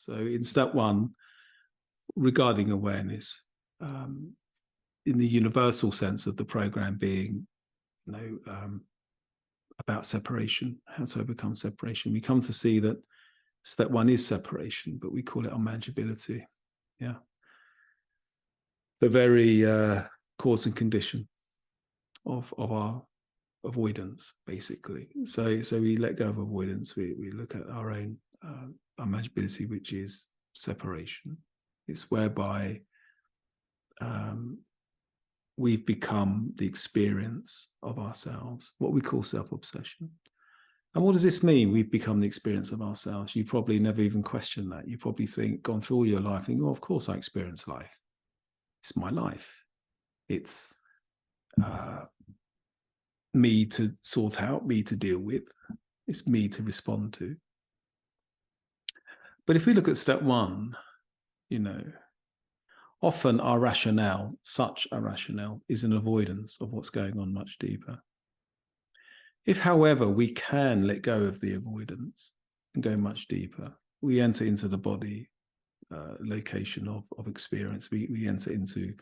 So in step one, regarding awareness, in the universal sense of the program being, about separation, how to overcome separation, we come to see that step one is separation, but we call it unmanageability. Yeah. The very cause and condition of our avoidance, basically. So we let go of avoidance. We look at our own unmanageability, which is separation. It's whereby we've become the experience of ourselves, what we call self-obsession. And what does this mean? We've become the experience of ourselves. You probably never even question that. You probably gone through all your life, think, oh, of course I experience life. It's my life. It's me to sort out, me to deal with. It's me to respond to. But if we look at step one, often our rationale, such a rationale, is an avoidance of what's going on much deeper. If, however, we can let go of the avoidance and go much deeper, we enter into the body location of experience. We enter into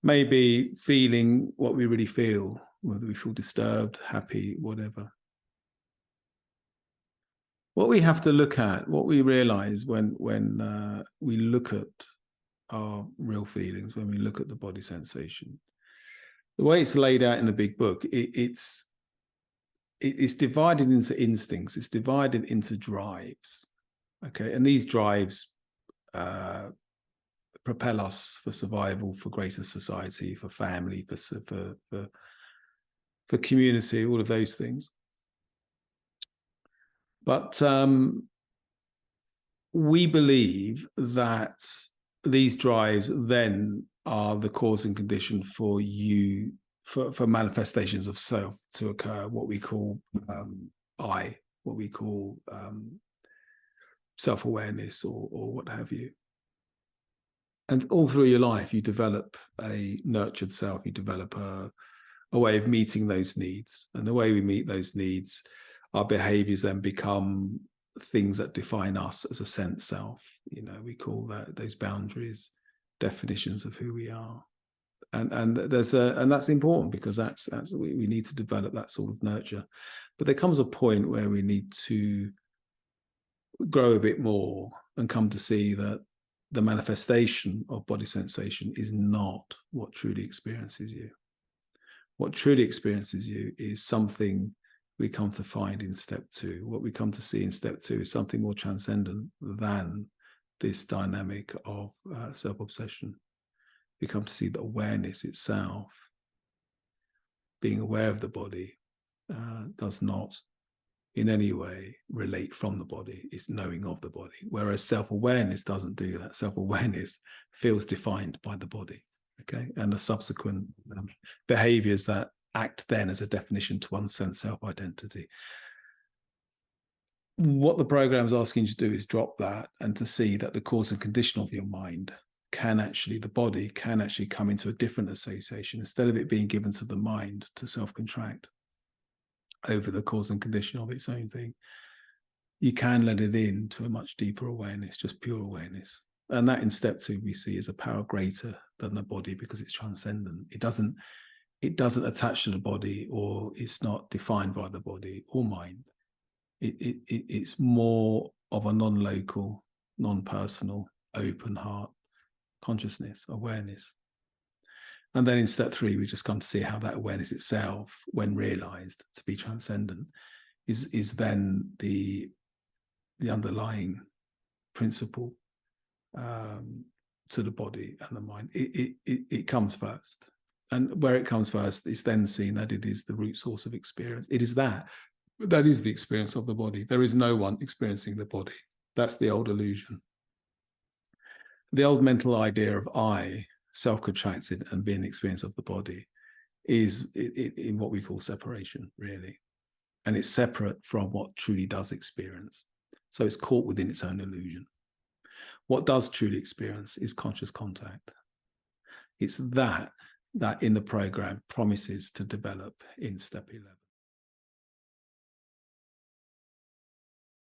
maybe feeling what we really feel, whether we feel disturbed, happy, whatever. What we have to look at, what we realize when we look at our real feelings, when we look at the body sensation, the way it's laid out in the big book, it's divided into instincts. It's divided into drives. Okay, and these drives propel us for survival, for greater society, for family, for community, all of those things. But we believe that these drives then are the cause and condition for manifestations of self to occur, what we call what we call self-awareness or what have you. And all through your life, you develop a nurtured self, you develop a way of meeting those needs. And the way we meet those needs, our behaviors then become things that define us as a sense self. We call those boundaries definitions of who we are. And that's important, because we need to develop that sort of nurture. But there comes a point where we need to grow a bit more and come to see that the manifestation of body sensation is not what truly experiences you. What truly experiences you is something we come to find in step two. What we come to see in step two is something more transcendent than this dynamic of self-obsession. We come to see that awareness itself, being aware of the body, does not in any way relate from the body. It's knowing of the body. Whereas self-awareness doesn't do that. Self-awareness feels defined by the body, okay? And the subsequent behaviors that act then as a definition to one's sense self-identity. What the program is asking you to do is drop that and to see that the cause and condition of your mind the body can actually come into a different association. Instead of it being given to the mind to self-contract over the cause and condition of its own thing, you can let it in to a much deeper awareness, just pure awareness. And that in step two we see as a power greater than the body, because it's transcendent. It doesn't attach to the body, or it's not defined by the body or mind. It's more of a non-local, non-personal, open heart consciousness, awareness. And then in step three, we just come to see how that awareness itself, when realized to be transcendent, is then the underlying principle to the body and the mind. It comes first. And where it comes first is then seen that it is the root source of experience. It is that is the experience of the body. There is no one experiencing the body. That's the old illusion. The old mental idea of I, self-contracted and being the experience of the body, is in what we call separation, really. And it's separate from what truly does experience. So it's caught within its own illusion. What does truly experience is conscious contact. It's that in the program promises to develop in step 11.